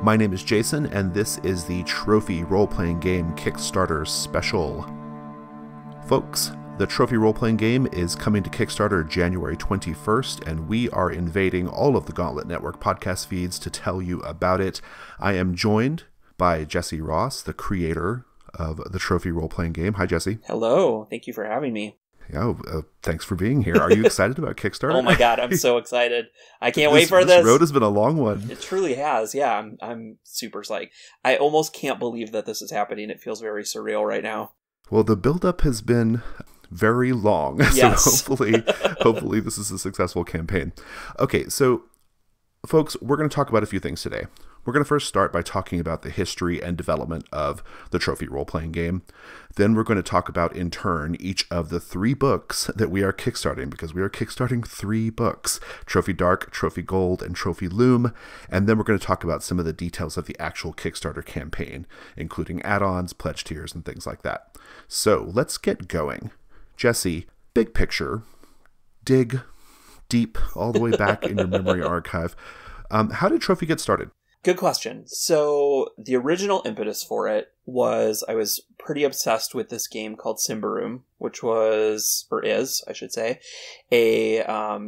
My name is Jason, and this is the Trophy Role-Playing Game Kickstarter Special. Folks, the Trophy Role-Playing Game is coming to Kickstarter January 21st, and we are invading all of the Gauntlet Network podcast feeds to tell you about it. I am joined by Jesse Ross, the creator of the Trophy Role-Playing Game. Hi, Jesse. Hello. Thank you for having me. Yeah, thanks for being here. Are you excited about Kickstarter? Oh my God, I'm so excited. I can't wait for this. This road has been a long one. It truly has. Yeah, I'm super psyched. I almost can't believe that this is happening. It feels very surreal right now. Well, the buildup has been very long. Yes. So hopefully this is a successful campaign. Okay, so folks, we're going to talk about a few things today. We're going to first start by talking about the history and development of the Trophy Role-Playing Game. Then we're going to talk about, in turn, each of the 3 books that we are kickstarting, because we are kickstarting 3 books: Trophy Dark, Trophy Gold, and Trophy Loom. And then we're going to talk about some of the details of the actual Kickstarter campaign, including add-ons, pledge tiers, and things like that. So let's get going. Jesse, big picture, dig deep all the way back in your memory archive. How did Trophy get started? Good question. So the original impetus for it was I was pretty obsessed with this game called Symbaroum, which was, or is, I should say, a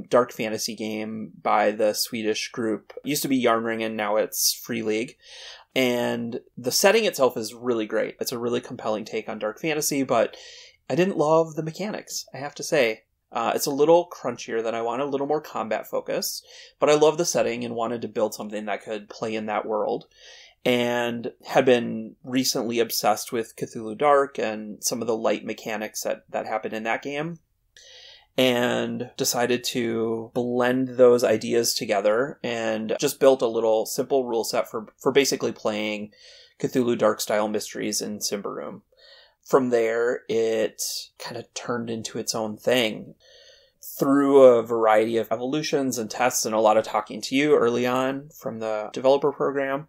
dark fantasy game by the Swedish group. It used to be Yarnringen, now it's Free League. And the setting itself is really great. It's a really compelling take on dark fantasy, but I didn't love the mechanics, I have to say. It's a little crunchier than I want, a little more combat focused, but I love the setting and wanted to build something that could play in that world, and had been recently obsessed with Cthulhu Dark and some of the light mechanics that happen in that game, and decided to blend those ideas together and just built a little simple rule set for basically playing Cthulhu Dark style mysteries in Symbaroum. From there, it kind of turned into its own thing. Through a variety of evolutions and tests and a lot of talking to you early on from the developer program,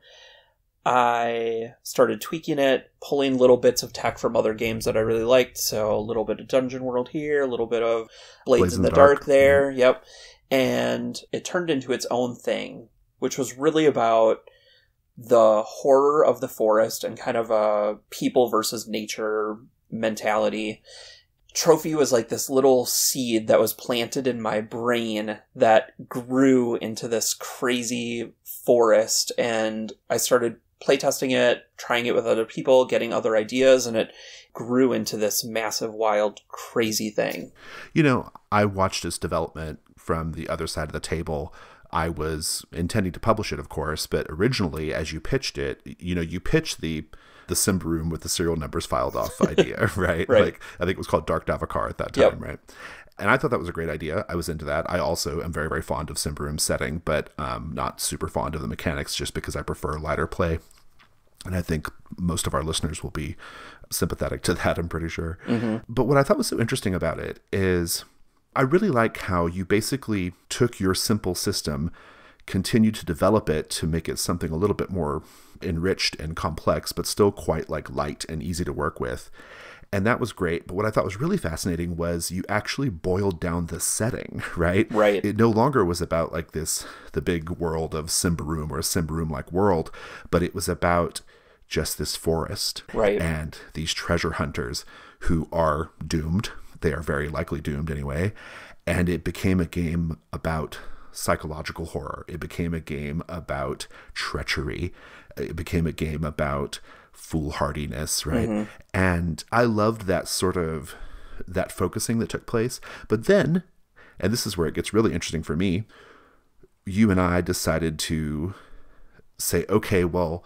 I started tweaking it, pulling little bits of tech from other games that I really liked. So a little bit of Dungeon World here, a little bit of Blades in the Dark there. Mm-hmm. Yep. And it turned into its own thing, which was really about the horror of the forest and kind of a people versus nature mentality. Trophy was like this little seed that was planted in my brain that grew into this crazy forest, and I started playtesting it, trying it with other people, getting other ideas, and it grew into this massive, wild, crazy thing. You know, I watched its development from the other side of the table. I was intending to publish it, of course, but originally, as you pitched it, you pitched the Symbaroum with the serial numbers filed off idea, right? Right. Like, I think it was called Dark Davakar at that time, yep. Right? And I thought that was a great idea. I was into that. I also am very, very fond of Symbaroum's setting, but not super fond of the mechanics, just because I prefer lighter play. And I think most of our listeners will be sympathetic to that, I'm pretty sure. Mm-hmm. But what I thought was so interesting about it is I really like how you basically took your simple system, continued to develop it to make it something a little bit more enriched and complex, but still quite like light and easy to work with. And that was great. But what I thought was really fascinating was you actually boiled down the setting, right? Right. It no longer was about like the big world of Symbaroum or a Symbaroum-like world, but it was about just this forest, right, and these treasure hunters who are doomed. They are very likely doomed anyway. And it became a game about psychological horror. It became a game about treachery. It became a game about foolhardiness, right? Mm-hmm. And I loved that that focusing that took place. But then, and this is where it gets really interesting for me, you and I decided to say, okay, well,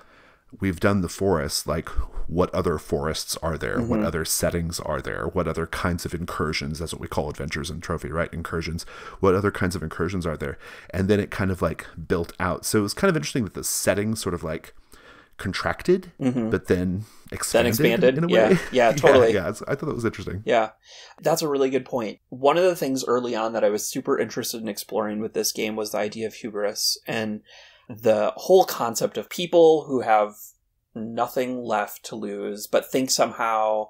we've done the forest, like what other forests are there? Mm-hmm. What other settings are there? What other kinds of incursions? That's what we call adventures in Trophy, right? Incursions. What other kinds of incursions are there? And then it kind of like built out. So it was kind of interesting that the setting sort of like contracted, mm-hmm. but then expanded in a way. Yeah, totally. Yeah, I thought that was interesting. Yeah, that's a really good point. One of the things early on that I was super interested in exploring with this game was the idea of hubris and the whole concept of people who have nothing left to lose, but think somehow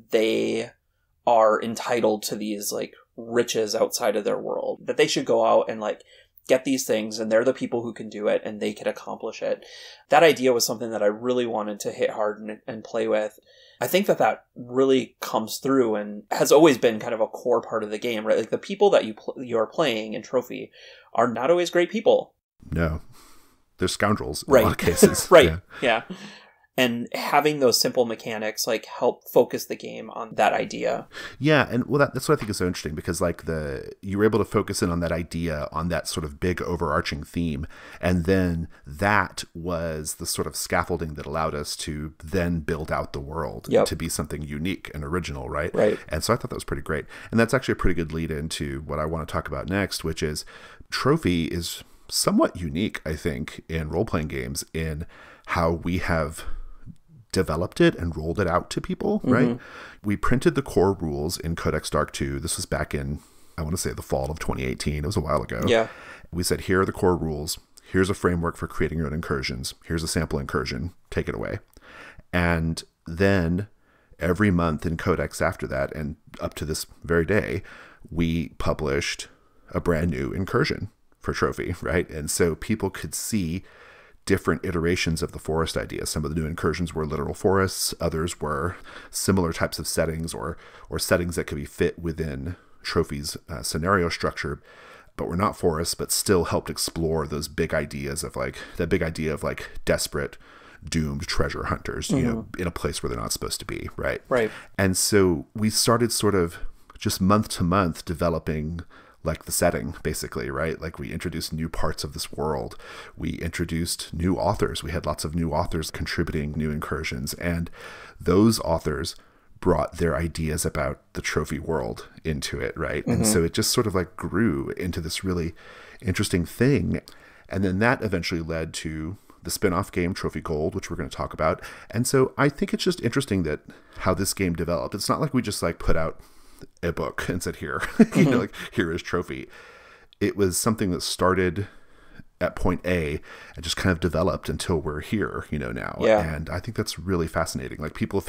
they are entitled to these like riches outside of their world, that they should go out and like get these things and they're the people who can do it and they can accomplish it. That idea was something that I really wanted to hit hard and play with. I think that really comes through and has always been kind of a core part of the game, right? Like the people that you are playing in Trophy are not always great people. No, they're scoundrels in a lot of cases. Right. Yeah. And having those simple mechanics like help focus the game on that idea. Yeah, and well, that's what I think is so interesting, because like you were able to focus in on that idea, on that sort of big overarching theme, and then that was the sort of scaffolding that allowed us to then build out the world to be something unique and original, right? Right. And so I thought that was pretty great, and that's actually a pretty good lead into what I want to talk about next, which is Trophy is somewhat unique, I think, in role-playing games in how we have developed it and rolled it out to people, right? We printed the core rules in Codex Dark 2. This was back in, I want to say, the fall of 2018. It was a while ago. Yeah. We said, here are the core rules. Here's a framework for creating your own incursions. Here's a sample incursion. Take it away. And then every month in Codex after that, and up to this very day, we published a brand new incursion for Trophy, right? And so people could see different iterations of the forest idea. Some of the new incursions were literal forests. Others were similar types of settings or settings that could be fit within Trophy's scenario structure, but were not forests, but still helped explore those big ideas of like desperate, doomed treasure hunters, you know, in a place where they're not supposed to be, right? Right. And so we started sort of just month to month developing like the setting, basically, right? Like we introduced new parts of this world. We introduced new authors. We had lots of new authors contributing new incursions, and those authors brought their ideas about the Trophy world into it, right? And so it just sort of like grew into this really interesting thing. And then that eventually led to the spin-off game Trophy Gold, which we're going to talk about. And so I think it's just interesting that how this game developed. It's not like we just like put out a book and said, here, you know, like here is Trophy. It was something that started at point A and just kind of developed until we're here, you know, now. Yeah. And I think that's really fascinating. Like people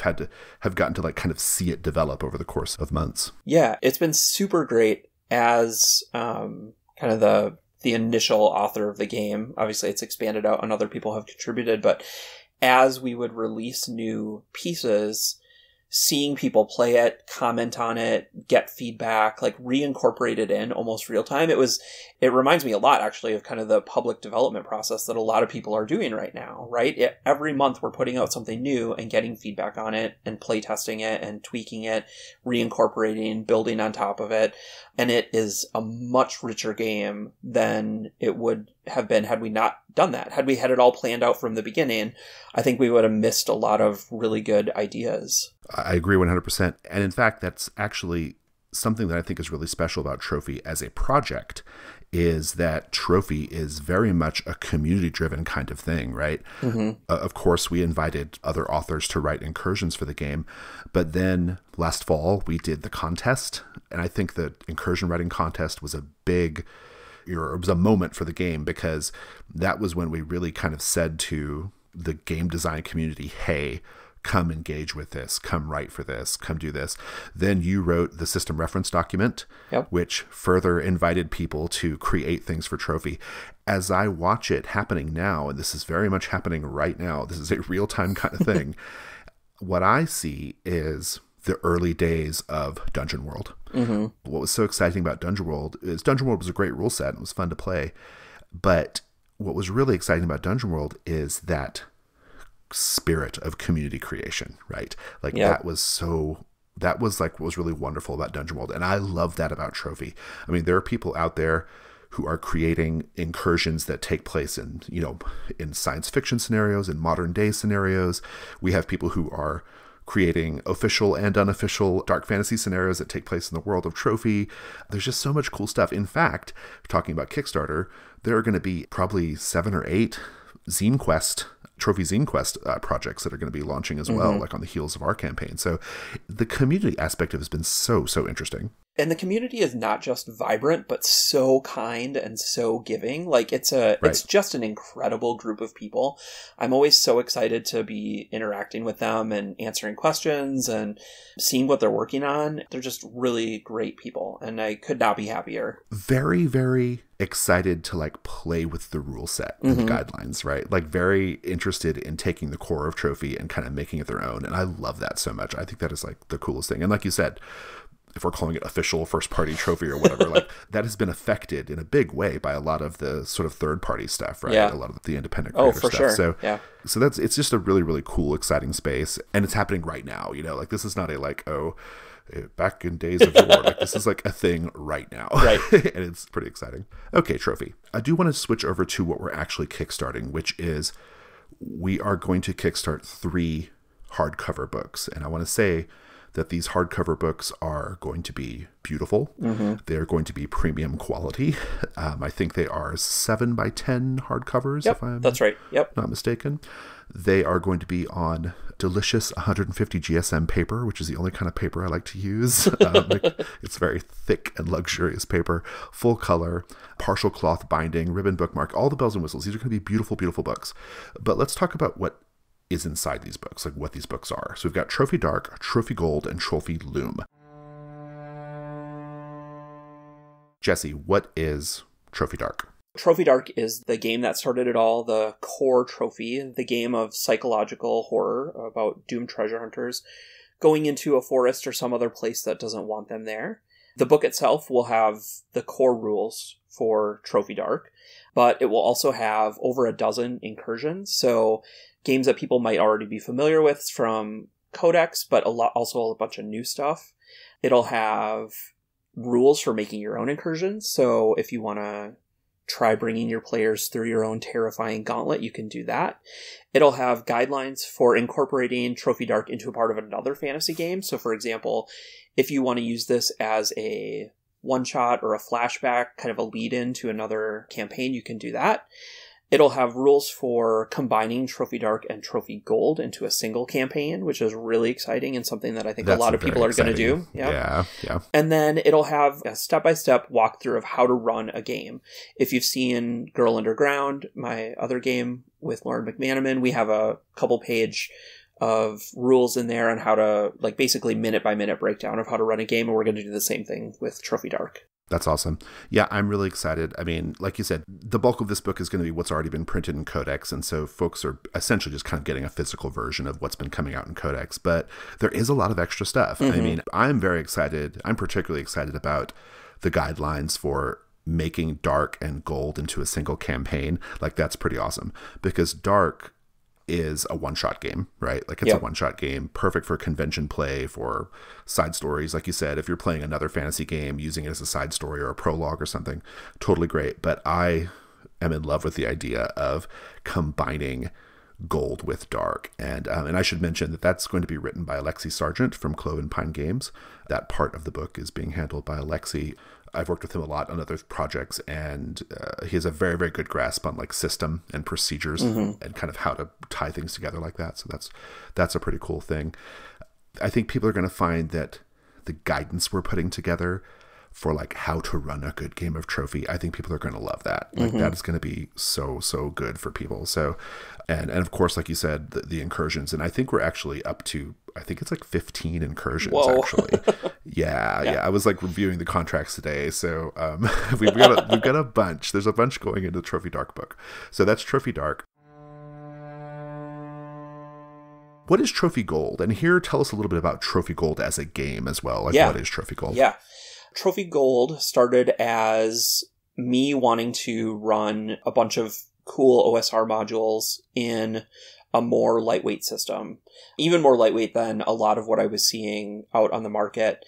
have gotten to like kind of see it develop over the course of months. Yeah, it's been super great as kind of the initial author of the game. Obviously it's expanded out and other people have contributed, but as we would release new pieces, seeing people play it, comment on it, get feedback, like reincorporate it in almost real time. It reminds me a lot actually of kind of the public development process that a lot of people are doing right now, right? Every month we're putting out something new and getting feedback on it and play testing it and tweaking it, reincorporating, building on top of it. And it is a much richer game than it would have been had we not done that. Had we had it all planned out from the beginning, I think we would have missed a lot of really good ideas. I agree 100%. And in fact, that's actually something that I think is really special about Trophy as a project, is that Trophy is very much a community-driven kind of thing, right? Of course, we invited other authors to write incursions for the game, but then last fall we did the contest, and I think the incursion writing contest was it was a moment for the game, because that was when we really kind of said to the game design community, hey, come engage with this, come write for this, come do this. Then you wrote the system reference document, which further invited people to create things for Trophy. As I watch it happening now, and this is very much happening right now, this is a real-time kind of thing, what I see is the early days of Dungeon World. What was so exciting about Dungeon World is Dungeon World was a great rule set and it was fun to play. But what was really exciting about Dungeon World is that spirit of community creation, right? Like that was like what was really wonderful about Dungeon World. And I love that about Trophy. I mean, there are people out there who are creating incursions that take place in, you know, in science fiction scenarios, in modern day scenarios. We have people who are creating official and unofficial dark fantasy scenarios that take place in the world of Trophy. There's just so much cool stuff. In fact, talking about Kickstarter, there are going to be probably 7 or 8 Trophy Zine Quest projects that are going to be launching as well, like on the heels of our campaign. So the community aspect of it has been so interesting. And the community is not just vibrant, but so kind and so giving. Like it's just an incredible group of people. I'm always so excited to be interacting with them and answering questions and seeing what they're working on. They're just really great people, and I could not be happier. Very, very excited to like play with the rule set and the guidelines, right? Like very interested in taking the core of Trophy and kind of making it their own. And I love that so much. I think that is like the coolest thing. And like you said, if we're calling it official first party Trophy or whatever, like that has been affected in a big way by a lot of the sort of third party stuff, right? Yeah. A lot of the independent creator for stuff. sure. So it's just a really, really cool, exciting space. And it's happening right now, you know, like this is not a like, oh, back in days of war, like this is like a thing right now. Right. And it's pretty exciting. Okay, Trophy. I do want to switch over to what we're actually kickstarting, which is we are going to kickstart 3 hardcover books. And I want to say that these hardcover books are going to be beautiful. They are going to be premium quality. I think they are 7x10 hardcovers, if I'm that's right. not mistaken. They are going to be on delicious 150 GSM paper, which is the only kind of paper I like to use. It's very thick and luxurious paper, full color, partial cloth binding, ribbon bookmark, all the bells and whistles. These are going to be beautiful, beautiful books. But let's talk about what is inside these books, like what these books are. So we've got Trophy Dark, Trophy Gold, and Trophy Loom. Jesse, what is Trophy Dark? Trophy Dark is the game that started it all, the core Trophy, the game of psychological horror about doomed treasure hunters going into a forest or some other place that doesn't want them there. The book itself will have the core rules for Trophy Dark, but it will also have over a dozen incursions. So games that people might already be familiar with from Codex, but also a bunch of new stuff. It'll have rules for making your own incursions. So if you want to try bringing your players through your own terrifying gauntlet, you can do that. It'll have guidelines for incorporating Trophy Dark into a part of another fantasy game. So for example, if you want to use this as a one-shot or a flashback, kind of a lead-in to another campaign, you can do that. It'll have rules for combining Trophy Dark and Trophy Gold into a single campaign, which is really exciting and something that I think a lot of people are going to do. Yeah. And then it'll have a step-by-step walkthrough of how to run a game. If you've seen Girl Underground, my other game with Lauren McManaman, we have a couple page of rules in there on how to, like, basically minute-by-minute breakdown of how to run a game, and we're going to do the same thing with Trophy Dark. That's awesome. Yeah, I'm really excited. I mean, like you said, the bulk of this book is going to be what's already been printed in Codex, and so folks are essentially just kind of getting a physical version of what's been coming out in Codex, but there is a lot of extra stuff. I mean, I'm very excited. I'm particularly excited about the guidelines for making Dark and Gold into a single campaign. Like, that's pretty awesome, because Dark is a one-shot game, right? Like, it's a one-shot game, perfect for convention play, for side stories. Like you said, if you're playing another fantasy game, using it as a side story or a prologue or something, totally great. But I am in love with the idea of combining Gold with Dark. And I should mention that that's going to be written by Alexi Sargent from Cloven Pine Games. That part of the book is being handled by Alexi. I've worked with him a lot on other projects, and he has a very, very good grasp on like system and procedures and kind of how to tie things together like that. So that's a pretty cool thing. I think people are going to find that the guidance we're putting together for like how to run a good game of Trophy, I think people are going to love that. Like that is going to be so good for people. So, and of course, like you said, the incursions, and I think we're actually up to, I think it's like 15 incursions. Whoa. Actually. Yeah. I was like reviewing the contracts today. So we've got a bunch. There's a bunch going into the Trophy Dark book. So that's Trophy Dark. What is Trophy Gold? And here, tell us a little bit about Trophy Gold as a game as well. Like, what is Trophy Gold? Yeah. Trophy Gold started as me wanting to run a bunch of cool OSR modules in a more lightweight system, even more lightweight than a lot of what I was seeing out on the market,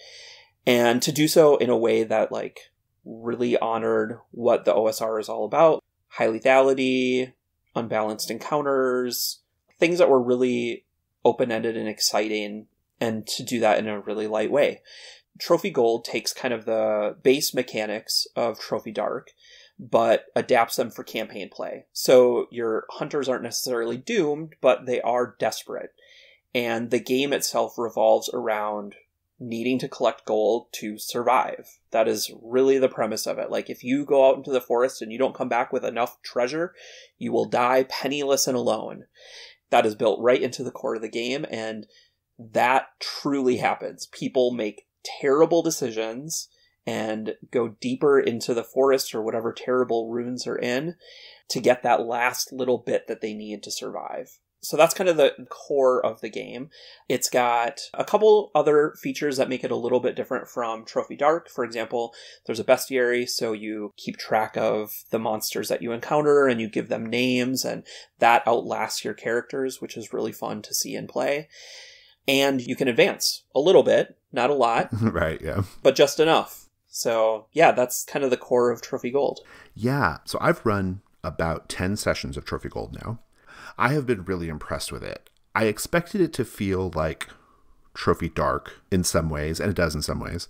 and to do so in a way that like really honored what the OSR is all about: high lethality, unbalanced encounters, things that were really open-ended and exciting, and to do that in a really light way. Trophy Gold takes kind of the base mechanics of Trophy Dark, but adapts them for campaign play. So your hunters aren't necessarily doomed, but they are desperate. And the game itself revolves around needing to collect gold to survive. That is really the premise of it. Like, if you go out into the forest and you don't come back with enough treasure, you will die penniless and alone. That is built right into the core of the game, and that truly happens. People make terrible decisions and go deeper into the forest or whatever terrible ruins are in to get that last little bit that they need to survive. So that's kind of the core of the game. It's got a couple other features that make it a little bit different from Trophy Dark. For example, there's a bestiary, so you keep track of the monsters that you encounter and you give them names, and that outlasts your characters, which is really fun to see in play. And you can advance a little bit, not a lot. Right, yeah. But just enough. So yeah, that's kind of the core of Trophy Gold. Yeah, so I've run about 10 sessions of Trophy Gold now. I have been really impressed with it. I expected it to feel like Trophy Dark in some ways, and it does in some ways.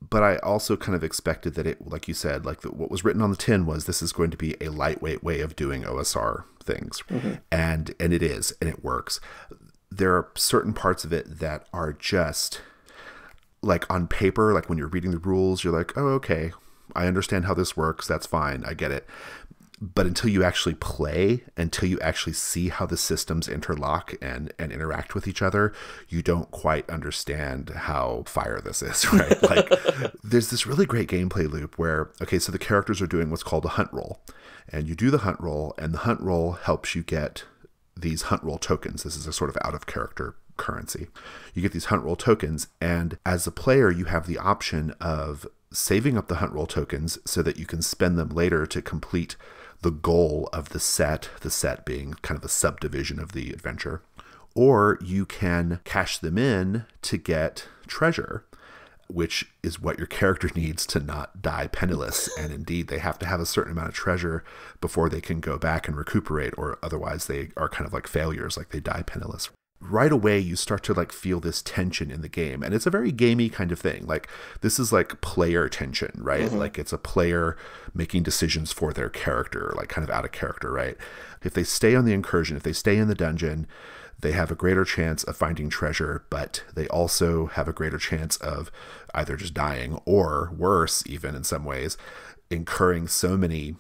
But I also kind of expected that it, like you said, like what was written on the tin was this is going to be a lightweight way of doing OSR things. Mm-hmm. And it is, and it works. There are certain parts of it that are just like on paper, like when you're reading the rules, you're like, oh, okay, I understand how this works. That's fine. I get it. But until you actually play, until you actually see how the systems interlock and interact with each other, you don't quite understand how fire this is, right? Like, there's this really great gameplay loop where, okay, so the characters are doing what's called a hunt roll. And you do the hunt roll, and the hunt roll helps you get these hunt roll tokens. This is a sort of out-of-character currency. You get these hunt roll tokens, and as a player, you have the option of saving up the hunt roll tokens so that you can spend them later to complete the goal of the set being kind of a subdivision of the adventure. Or you can cash them in to get treasure, which is what your character needs to not die penniless. And indeed, they have to have a certain amount of treasure before they can go back and recuperate, or otherwise they are kind of like failures, like they die penniless. Right away, you start to like feel this tension in the game. And it's a very gamey kind of thing. Like, this is like player tension, right? Mm-hmm. Like, it's a player making decisions for their character, like kind of out of character, right? If they stay on the incursion, if they stay in the dungeon, they have a greater chance of finding treasure, but they also have a greater chance of either just dying or worse, even in some ways, incurring so many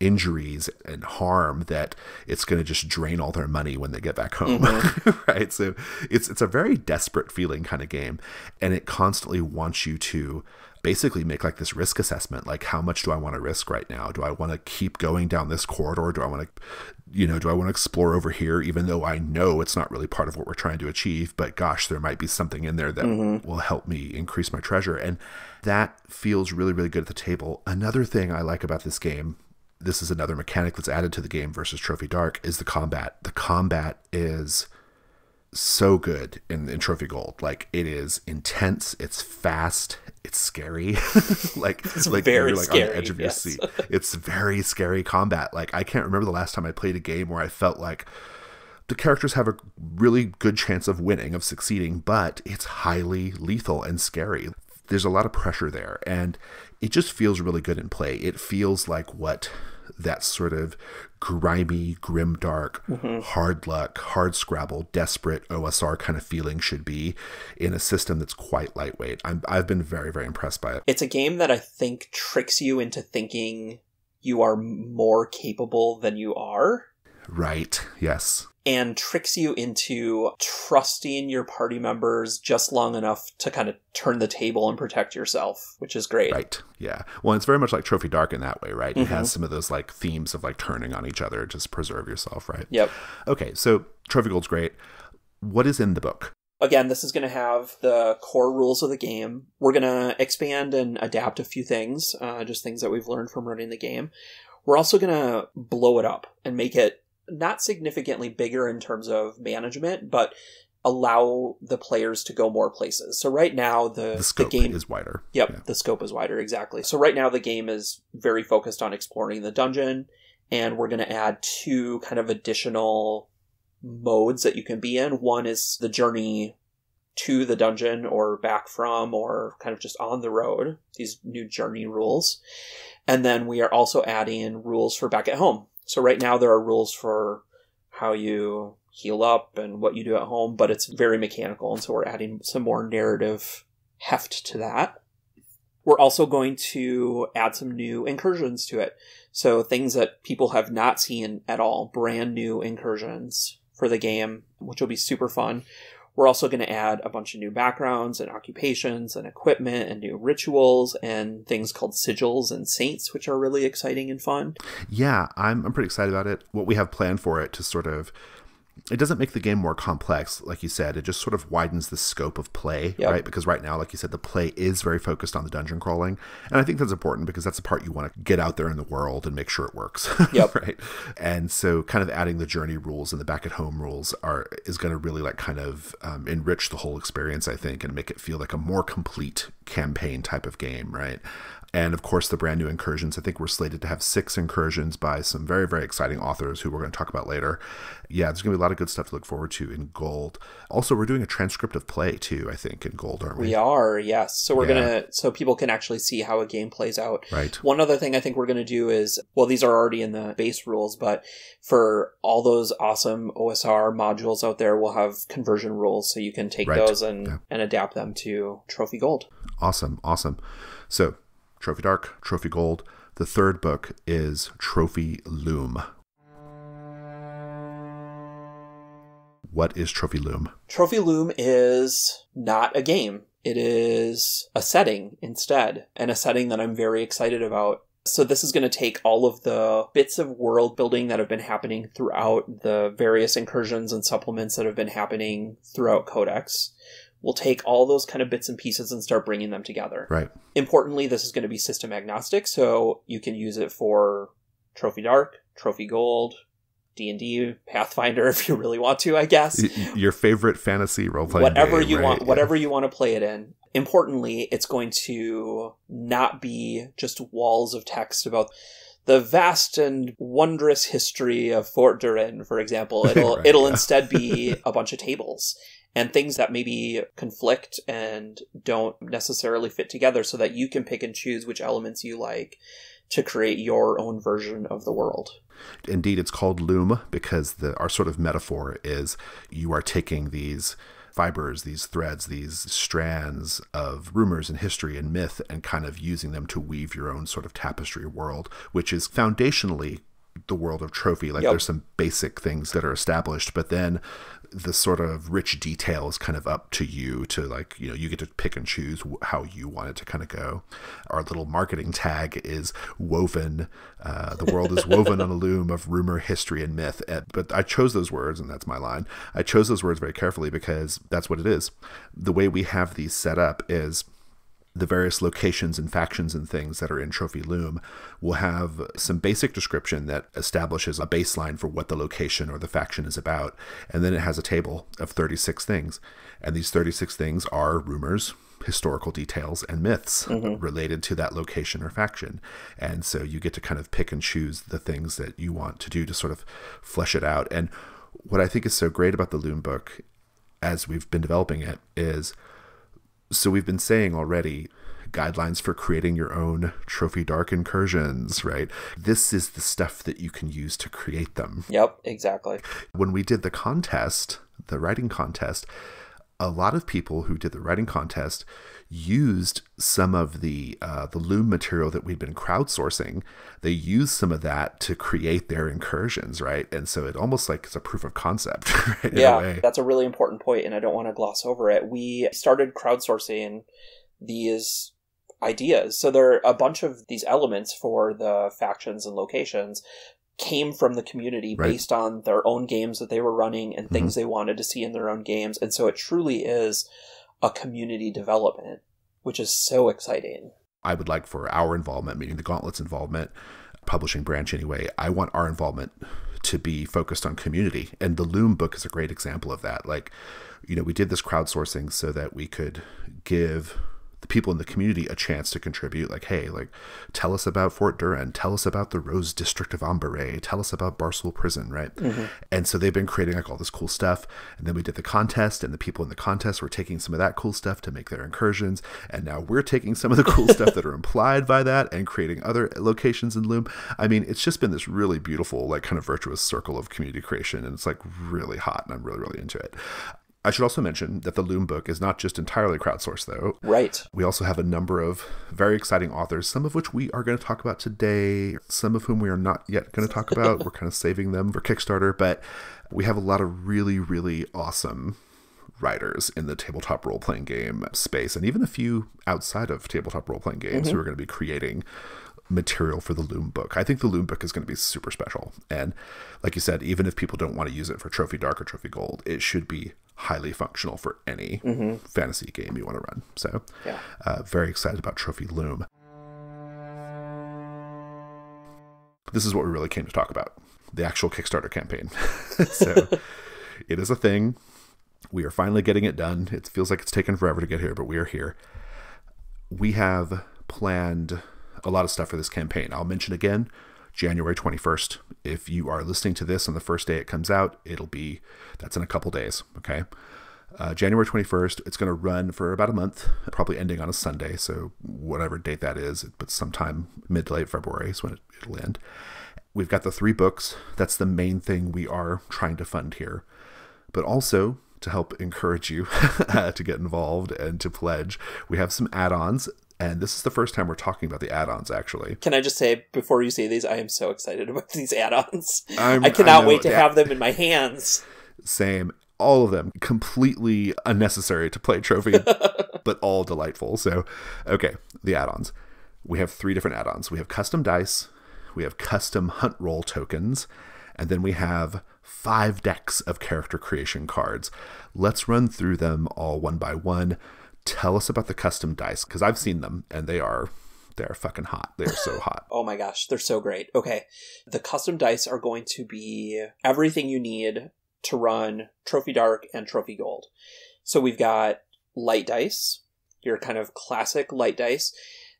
injuries and harm that it's going to just drain all their money when they get back home. Mm-hmm. Right? So it's a very desperate feeling kind of game, and it constantly wants you to basically make like this risk assessment, like, how much do I want to risk right now? Do I want to keep going down this corridor? Do I want to explore over here, even though I know it's not really part of what we're trying to achieve, but gosh, there might be something in there that mm-hmm. will help me increase my treasure. And that feels really, really good at the table. Another thing I like about this game, this is another mechanic that's added to the game versus Trophy Dark, is the combat. The combat is so good in Trophy Gold. Like, it is intense, it's fast, it's scary. like very you're like scary, on the edge of your seat. It's very scary combat. Like, I can't remember the last time I played a game where I felt like the characters have a really good chance of winning, of succeeding, but it's highly lethal and scary. There's a lot of pressure there, and it just feels really good in play. It feels like what that sort of grimy, grimdark, mm-hmm. hard luck, hard scrabble, desperate OSR kind of feeling should be in a system that's quite lightweight. I've been very, very impressed by it. It's a game that I think tricks you into thinking you are more capable than you are. Right, yes. And tricks you into trusting your party members just long enough to kind of turn the table and protect yourself, which is great. Right, yeah. Well, it's very much like Trophy Dark in that way, right? Mm-hmm. It has some of those like themes of like turning on each other to preserve yourself, right? Yep. Okay, so Trophy Gold's great. What is in the book? Again, this is going to have the core rules of the game. We're going to expand and adapt a few things, just things that we've learned from running the game. We're also going to blow it up and make it not significantly bigger in terms of management, but allow the players to go more places. So right now, the scope game is wider. Yep, yeah. The scope is wider, exactly. So right now, the game is very focused on exploring the dungeon, and we're going to add 2 kind of additional modes that you can be in. One is the journey to the dungeon or back from, or kind of just on the road, these new journey rules. And then we are also adding rules for back at home. So right now there are rules for how you heal up and what you do at home, but it's very mechanical. And so we're adding some more narrative heft to that. We're also going to add some new incursions to it. So things that people have not seen at all, brand new incursions for the game, which will be super fun. We're also going to add a bunch of new backgrounds and occupations and equipment and new rituals and things called sigils and saints, which are really exciting and fun. Yeah, I'm pretty excited about it. What we have planned for it to sort of, it doesn't make the game more complex, like you said. It just sort of widens the scope of play, right? Because right now, like you said, the play is very focused on the dungeon crawling. And I think that's important because that's the part you want to get out there in the world and make sure it works, right? And so kind of adding the journey rules and the back at home rules is going to really like kind of enrich the whole experience, I think, and make it feel like a more complete campaign type of game, right? And of course, the brand new incursions. I think we're slated to have 6 incursions by some very, very exciting authors who we're going to talk about later. Yeah, there's going to be a lot of good stuff to look forward to in Gold. Also, we're doing a transcript of play too, I think, in Gold, aren't we? We are, yes. So we're so people can actually see how a game plays out. Right. One other thing I think we're going to do is, well, these are already in the base rules, but for all those awesome OSR modules out there, we'll have conversion rules, so you can take those and adapt them to Trophy Gold. Awesome. So, Trophy Dark, Trophy Gold. The third book is Trophy Loom. What is Trophy Loom? Trophy Loom is not a game. It is a setting instead, and a setting that I'm very excited about. So this is going to take all of the bits of world building that have been happening throughout the various incursions and supplements that have been happening throughout Codex. We'll take all those kind of bits and pieces and start bringing them together. Right. Importantly, this is going to be system agnostic, so you can use it for Trophy Dark, Trophy Gold, D&D, Pathfinder if you really want to, I guess. Your favorite fantasy role-playing whatever game, you right? want, whatever you want to play it in. Importantly, it's going to not be just walls of text about the vast and wondrous history of Fort Durin, for example. It'll instead be a bunch of tables and things that maybe conflict and don't necessarily fit together, so that you can pick and choose which elements you like to create your own version of the world. Indeed, it's called Loom because our sort of metaphor is you are taking these fibers, these threads, these strands of rumors and history and myth and kind of using them to weave your own sort of tapestry world, which is foundationally the world of Trophy. Like there's some basic things that are established, but then the sort of rich detail is kind of up to you to, like, you know, you get to pick and choose how you want it to kind of go. Our little marketing tag is woven. The world is woven on a loom of rumor, history, and myth. But I chose those words, and that's my line. I chose those words very carefully because that's what it is. The way we have these set up is the various locations and factions and things that are in Trophy Loom will have some basic description that establishes a baseline for what the location or the faction is about. And then it has a table of 36 things. And these 36 things are rumors, historical details, and myths related to that location or faction. And so you get to kind of pick and choose the things that you want to do to sort of flesh it out. And what I think is so great about the Loom book as we've been developing it is, so we've been saying already guidelines for creating your own Trophy Dark incursions, right? This is the stuff that you can use to create them. Yep, exactly. When we did the contest, the writing contest, a lot of people who did the writing contest used some of the Loom material that we'd been crowdsourcing. They used some of that to create their incursions, right? And so it almost like it's a proof of concept, right? Yeah, that's a really important point, and I don't want to gloss over it. We started crowdsourcing these ideas. So there are a bunch of these elements for the factions and locations came from the community based on their own games that they were running and things they wanted to see in their own games. And so it truly is a community development, which is so exciting. I would like for our involvement, meaning the Gauntlet's involvement, publishing branch anyway, I want our involvement to be focused on community. And the Loom book is a great example of that. Like, you know, we did this crowdsourcing so that we could give the people in the community a chance to contribute. Like, hey, like, tell us about Fort Durin, tell us about the Rose District of Amberay, tell us about Barstool Prison, right? And so they've been creating like all this cool stuff. And then we did the contest, and the people in the contest were taking some of that cool stuff to make their incursions. And now we're taking some of the cool stuff that are implied by that and creating other locations in Loom. I mean, it's just been this really beautiful, like, kind of virtuous circle of community creation. And it's like really hot, and I'm really, really into it. I should also mention that the Loom book is not just entirely crowdsourced, though. Right. We also have a number of very exciting authors, some of which we are going to talk about today, some of whom we are not yet going to talk about. We're kind of saving them for Kickstarter, but we have a lot of really, really awesome writers in the tabletop role-playing game space, and even a few outside of tabletop role-playing games who are going to be creating material for the Loom book. I think the Loom book is going to be super special. And like you said, even if people don't want to use it for Trophy Dark or Trophy Gold, it should be highly functional for any fantasy game you want to run. So very excited about Trophy Loom. This is what we really came to talk about, the actual Kickstarter campaign. So it is a thing. We are finally getting it done. It feels like it's taken forever to get here, but we are here. We have planned a lot of stuff for this campaign. I'll mention again, January 21st. If you are listening to this on the first day it comes out, that's in a couple days, okay? January 21st, it's going to run for about a month, probably ending on a Sunday, so whatever date that is, but sometime mid to late February is when it'll end. We've got the 3 books. That's the main thing we are trying to fund here. But also, to help encourage you to get involved and to pledge, we have some add-ons. And this is the first time we're talking about the add-ons, actually. Can I just say, before you say these, I am so excited about these add-ons. I cannot wait to have them in my hands. Same. All of them completely unnecessary to play Trophy, but all delightful. So, okay, the add-ons. We have 3 different add-ons. We have custom dice, we have custom hunt roll tokens, and then we have 5 decks of character creation cards. Let's run through them all one by one. Tell us about the custom dice, because I've seen them, and they're fucking hot. They're so hot. Oh my gosh, they're so great. Okay, the custom dice are going to be everything you need to run Trophy Dark and Trophy Gold. So we've got light dice, your kind of classic light dice.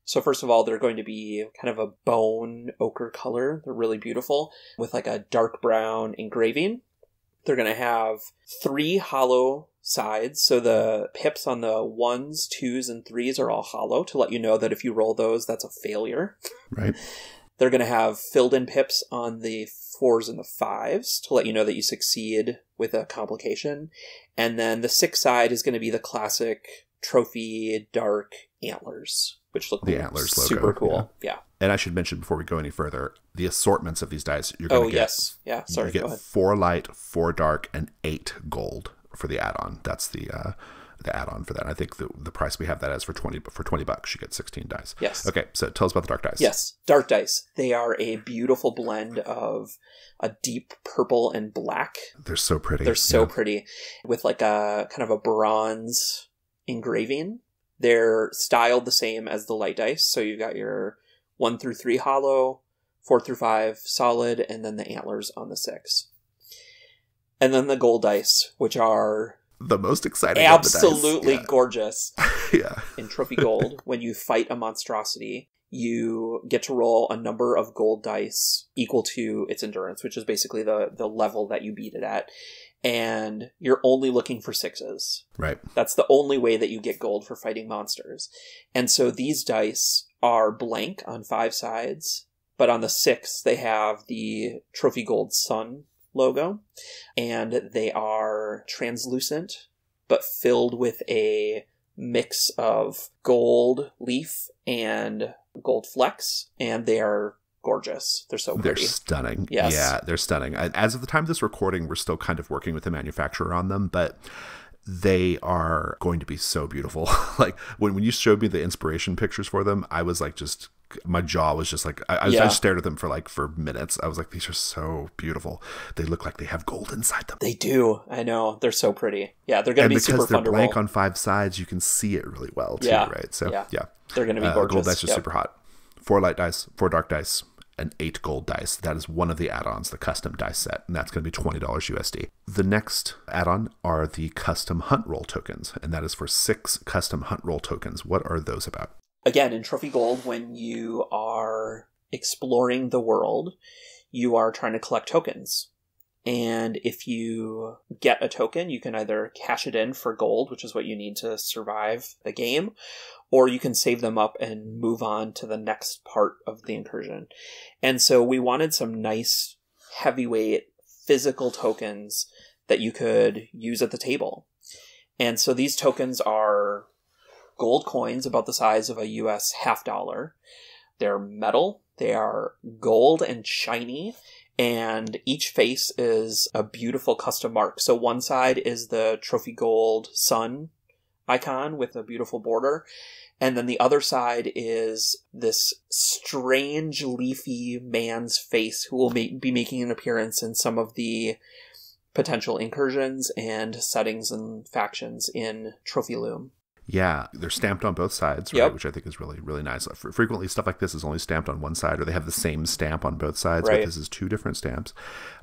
So first of all, they're going to be kind of a bone ochre color. They're really beautiful with like a dark brown engraving. They're going to have 3 hollow sides. So the pips on the 1s, 2s, and 3s are all hollow to let you know that if you roll those, that's a failure. Right. They're going to have filled in pips on the 4s and the 5s to let you know that you succeed with a complication. And then the 6 side is going to be the classic Trophy Dark antlers, which look the antlers super logo, cool. Yeah. And I should mention before we go any further, the assortments of these dice you're going to get. Yes. Yeah. Sorry. You get 4 light, 4 dark, and 8 gold for the add-on. That's the add-on for that. And I think the price we have that as for $20, you get 16 dice. Yes. Okay. So tell us about the dark dice. Yes. Dark dice. They are a beautiful blend of a deep purple and black. They're so pretty. They're so pretty with like a kind of a bronze engraving. They're styled the same as the light dice. So you've got your 1 through 3 hollow, 4 through 5 solid, and then the antlers on the 6. And then the gold dice, which are the most exciting absolutely of the dice. Gorgeous. Yeah. In Trophy Gold, when you fight a monstrosity, you get to roll a number of gold dice equal to its endurance, which is basically the level that you beat it at. And you're only looking for 6s. Right. That's the only way that you get gold for fighting monsters. And so these dice are blank on 5 sides, but on the 6, they have the Trophy Gold Sun logo, and they are translucent, but filled with a mix of gold leaf and gold flecks, and they are gorgeous. They're so pretty. They're stunning. Yes. Yeah, they're stunning. As of the time of this recording, we're still kind of working with the manufacturer on them, but they are going to be so beautiful. Like when you showed me the inspiration pictures for them, I was like, just my jaw was just like, I just stared at them for minutes. I was like, these are so beautiful. They look like they have gold inside them. They do. I know. They're so pretty. Yeah, they're going to be super fun to roll. And because they're blank on 5 sides, you can see it really well too, right? So yeah. They're going to be gorgeous. Gold dice are super hot. 4 light dice, 4 dark dice, and 8 gold dice. That is one of the add-ons, the custom dice set, and that's going to be $20 USD. The next add-on are the custom hunt roll tokens, and that is for 6 custom hunt roll tokens. What are those about? Again, in Trophy Gold, when you are exploring the world, you are trying to collect tokens. And if you get a token, you can either cash it in for gold, which is what you need to survive the game, or you can save them up and move on to the next part of the incursion. And so we wanted some nice, heavyweight, physical tokens that you could use at the table. And so these tokens are gold coins about the size of a US $50. They're metal, they are gold and shiny, and each face is a beautiful custom mark. So one side is the trophy gold sun icon with a beautiful border, and then the other side is this strange leafy man's face who will be making an appearance in some of the potential incursions and settings and factions in Trophy Loom. Yeah, they're stamped on both sides, right? Yep. Which I think is really, really nice. Frequently, stuff like this is only stamped on one side, or they have the same stamp on both sides, Right. but this is two different stamps.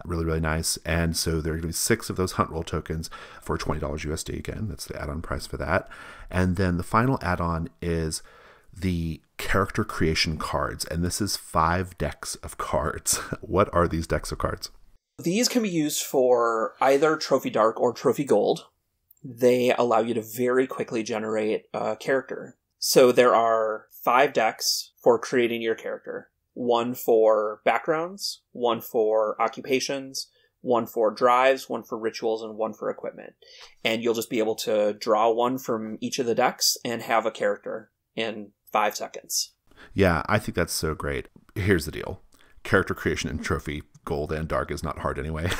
Really, really nice. And so there are going to be 6 of those Hunt Roll tokens for $20 USD. Again, that's the add-on price for that. And then the final add-on is the character creation cards, and this is 5 decks of cards. What are these decks of cards? These can be used for either Trophy Dark or Trophy Gold. They allow you to very quickly generate a character. So there are 5 decks for creating your character. 1 for backgrounds, 1 for occupations, 1 for drives, 1 for rituals, and 1 for equipment. And you'll just be able to draw one from each of the decks and have a character in 5 seconds. Yeah, I think that's so great. Here's the deal. Character creation in Trophy Gold and Dark is not hard anyway.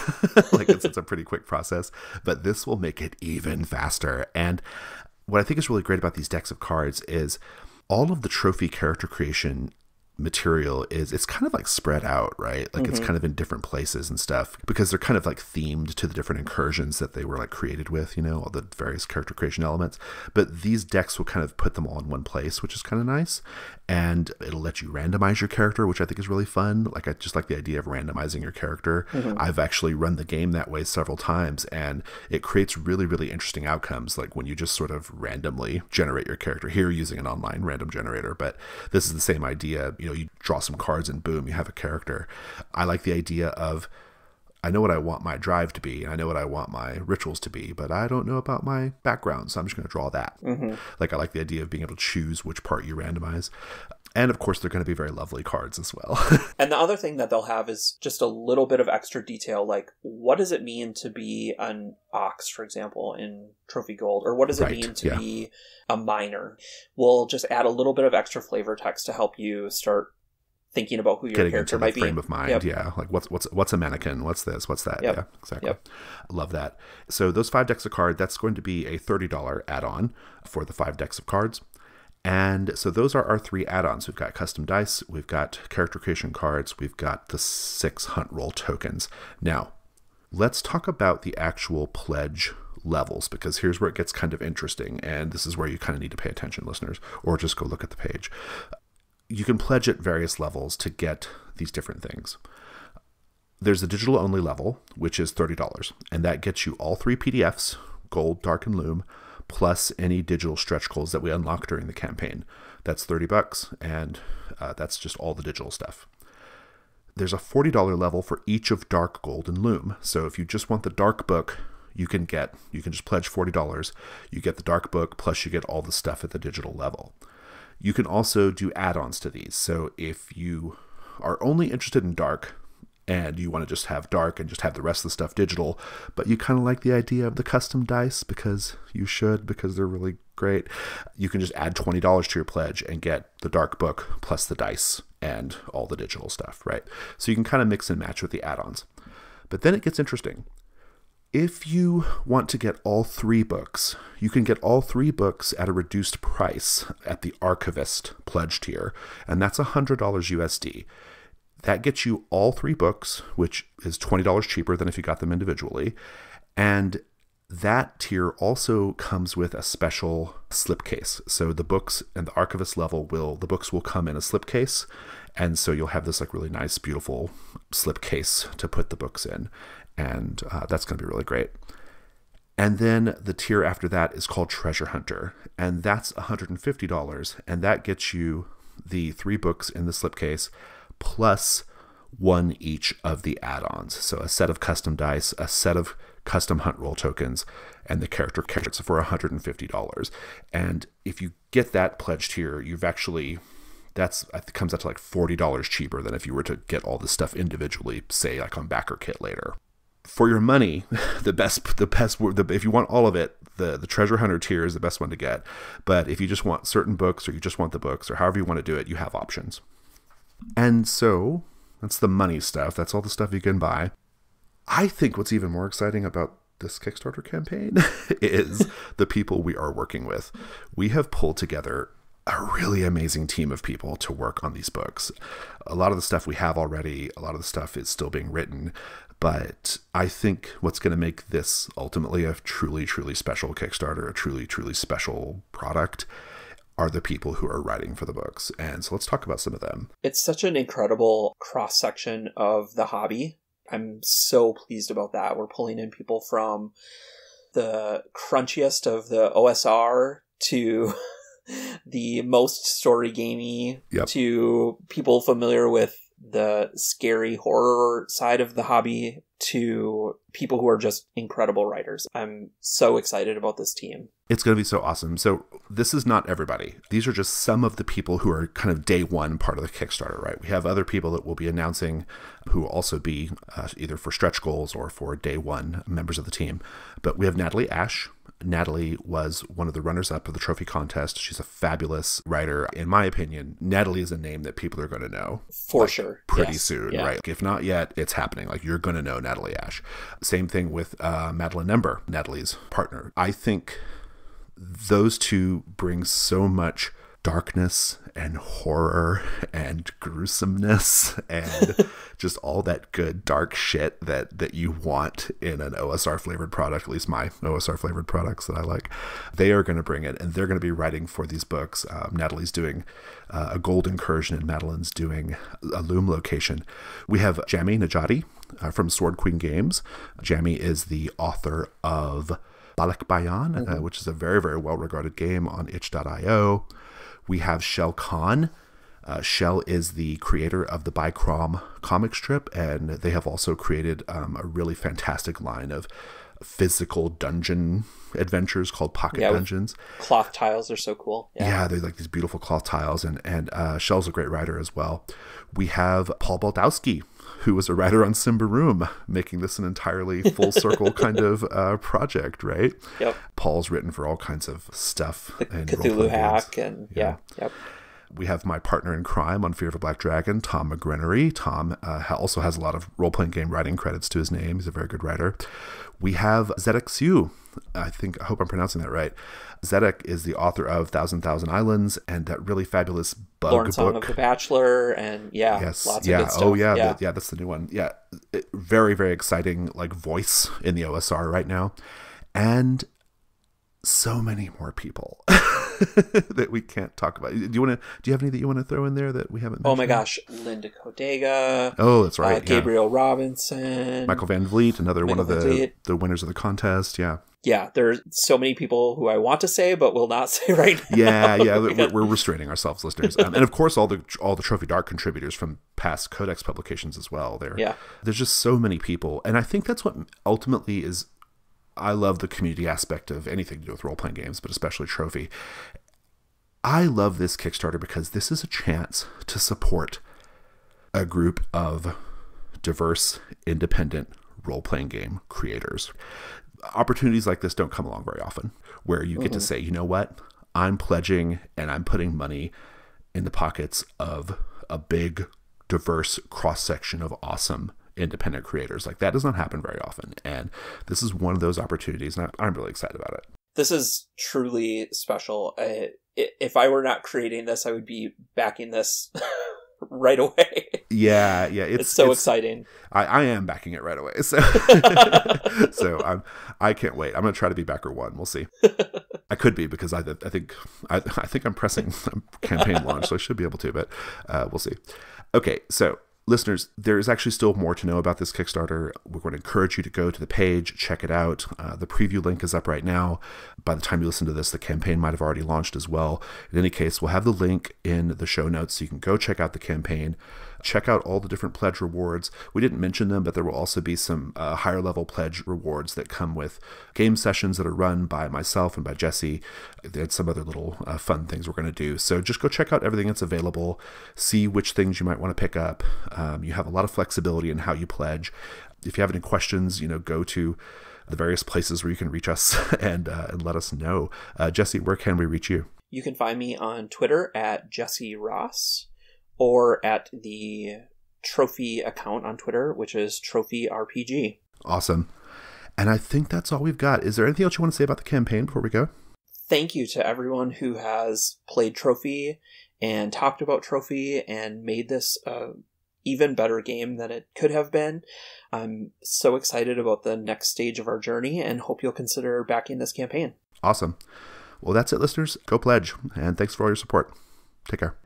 Like it's a pretty quick process, but this will make it even faster. And what I think is really great about these decks of cards is all of the trophy character creation material it's kind of like spread out, right? Like it's kind of in different places and stuff, because they're kind of like themed to the different incursions that they were like created with, all the various character creation elements. But these decks will kind of put them all in one place, which is kind of nice. And it'll let you randomize your character, which I think is really fun. Like I just like the idea of randomizing your character. I've actually run the game that way several times, and it creates really, really interesting outcomes, like when you just sort of randomly generate your character here using an online random generator. But this is the same idea. You draw some cards and boom, you have a character. I like the idea of, I know what I want my drive to be, and I know what I want my rituals to be, but I don't know about my background, so I'm just going to draw that. Like I like the idea of being able to choose which part you randomize. And of course, they're going to be very lovely cards as well. And the other thing that they'll have is just a little bit of extra detail, like what does it mean to be an ox, for example, in Trophy Gold? Or what does it mean to be a miner? We'll just add a little bit of extra flavor text to help you start thinking about who your character might be. Frame of mind. Yeah, like what's a mannequin, what's this, what's that. Yeah, exactly. I love that. So those 5 decks of cards, that's going to be a $30 add-on for the 5 decks of cards. And so those are our 3 add-ons. We've got custom dice, we've got character creation cards, we've got the 6 Hunt Roll tokens. Now let's talk about the actual pledge levels, because here's where it gets kind of interesting, and this is where you kind of need to pay attention, listeners, or just go look at the page. You can pledge at various levels to get these different things. There's a digital only level, which is $30, and that gets you all 3 PDFs, Gold, Dark, and Loom, plus any digital stretch goals that we unlock during the campaign. That's $30, and that's just all the digital stuff. There's a $40 level for each of Dark, Gold, and Loom. So if you just want the Dark book, you can just pledge $40. You get the Dark book, plus you get all the stuff at the digital level. You can also do add-ons to these. So if you are only interested in Dark and you want to just have Dark and just have the rest of the stuff digital, but you kind of like the idea of the custom dice because they're really great, you can just add $20 to your pledge and get the Dark book plus the dice and all the digital stuff, right? So you can kind of mix and match with the add-ons. But then it gets interesting. If you want to get all 3 books, you can get all 3 books at a reduced price at the Archivist pledge tier, and that's $100 USD. That gets you all 3 books, which is $20 cheaper than if you got them individually. And that tier also comes with a special slipcase. So the books and the Archivist level the books will come in a slipcase. And so you'll have this like really nice, beautiful slipcase to put the books in. And that's going to be really great. And then the tier after that is called Treasure Hunter. And that's $150. And that gets you the 3 books in the slipcase plus 1 each of the add-ons. So a set of custom dice, a set of custom Hunt Roll tokens, and the character cards for $150. And if you get that pledged here, it comes out to like $40 cheaper than if you were to get all this stuff individually, say like on BackerKit later. for your money, if you want all of it, the treasure hunter tier is the best one to get. But if you just want certain books, or you just want the books, or however you want to do it, you have options. And so that's the money stuff. That's all the stuff you can buy. I think what's even more exciting about this Kickstarter campaign is the people we are working with. We have pulled together a really amazing team of people to work on these books. A lot of the stuff we have already, a lot of the stuff is still being written, but I think what's going to make this ultimately a truly, truly special Kickstarter, a truly, truly special product, are the people who are writing for the books. And so let's talk about some of them. It's such an incredible cross-section of the hobby. I'm so pleased about that. We're pulling in people from the crunchiest of the OSR to the most story gamey, to people familiar with the scary horror side of the hobby, to people who are just incredible writers. I'm so excited about this team. It's going to be so awesome. So this is not everybody. These are just some of the people who are kind of day one part of the Kickstarter, right? We have other people that we'll be announcing who will also be either for stretch goals or for day one members of the team. But we have Natalie Ash. Natalie was one of the runners-up of the trophy contest. She's a fabulous writer. In my opinion, Natalie is a name that people are going to know. For sure. Pretty soon, right? If not yet, it's happening. Like, you're going to know Natalie Ash. Same thing with Madeline Nember, Natalie's partner. I think those two bring so much darkness and horror and gruesomeness and just all that good dark shit that you want in an OSR flavored product, at least my OSR flavored products that I like. They are going to bring it, and they're going to be writing for these books. Natalie's doing a gold incursion, and Madeline's doing a Loom location. We have Jami Najati from Sword Queen Games. Jami is the author of Balak Bayan, which is a very, very well-regarded game on itch.io. We have Shell Khan. Shell is the creator of the Bicrom comic strip, and they have also created a really fantastic line of physical dungeon adventures called Pocket Dungeons. Cloth tiles are so cool. Yeah, they're like these beautiful cloth tiles, and Shell's a great writer as well. We have Paul Baldowski, who was a writer on Simbaroom, making this an entirely full circle kind of project, right? Yep. Paul's written for all kinds of stuff. The Cthulhu Hack, and Yep. We have my partner in crime on Fear of a Black Dragon, Tom McGrenery. Tom also has a lot of role-playing game writing credits to his name. He's a very good writer. We have Zedek Siu. I hope I'm pronouncing that right. Zedek is the author of Thousand Islands and that really fabulous bug Lawrence book. of the Bachelor, and lots of good stuff. That's the new one. Yeah, very, very exciting voice in the OSR right now. And so many more people that we can't talk about. Do you have any that you want to throw in there that we haven't mentioned? Oh my gosh, Linda Codega. Oh, that's right. Gabriel Robinson. Michael Van Vliet, another one of the winners of the contest. Yeah, there's so many people who I want to say but will not say right now. We're restraining ourselves, listeners. And of course all the Trophy Dark contributors from past Codex publications as well. There's just so many people, and I think that's what ultimately is. I love the community aspect of anything to do with role-playing games, but especially Trophy. I love this Kickstarter because this is a chance to support a group of diverse, independent role-playing game creators. Opportunities like this don't come along very often, where you get to say, you know what, I'm pledging and I'm putting money in the pockets of a big, diverse cross-section of awesome independent creators. That does not happen very often, and this is one of those opportunities, and I'm really excited about it. This is truly special. If I were not creating this, I would be backing this right away. Yeah, it's so exciting. I am backing it right away, so I can't wait. I'm gonna try to be backer one. We'll see. I could be, because I think I'm pressing campaign launch, so I should be able to, but we'll see. Okay, so listeners, there is actually still more to know about this Kickstarter. We're going to encourage you to go to the page, check it out. The preview link is up right now. By the time you listen to this, the campaign might have already launched as well. In any case, we'll have the link in the show notes so you can go check out the campaign. Check out all the different pledge rewards. We didn't mention them, but there will also be some higher level pledge rewards that come with game sessions that are run by myself and by Jesse. And some other little fun things we're going to do. So just go check out everything that's available. See which things you might want to pick up. You have a lot of flexibility in how you pledge. if you have any questions, go to the various places where you can reach us and let us know. Jesse, where can we reach you? You can find me on Twitter at Jesse Ross, or at the Trophy account on Twitter, which is Trophy RPG. Awesome. And I think that's all we've got. Is there anything else you want to say about the campaign before we go? Thank you to everyone who has played Trophy and talked about Trophy and made this even better game than it could have been. I'm so excited about the next stage of our journey and hope you'll consider backing this campaign. Awesome. Well, that's it, listeners. Go pledge. And thanks for all your support. Take care.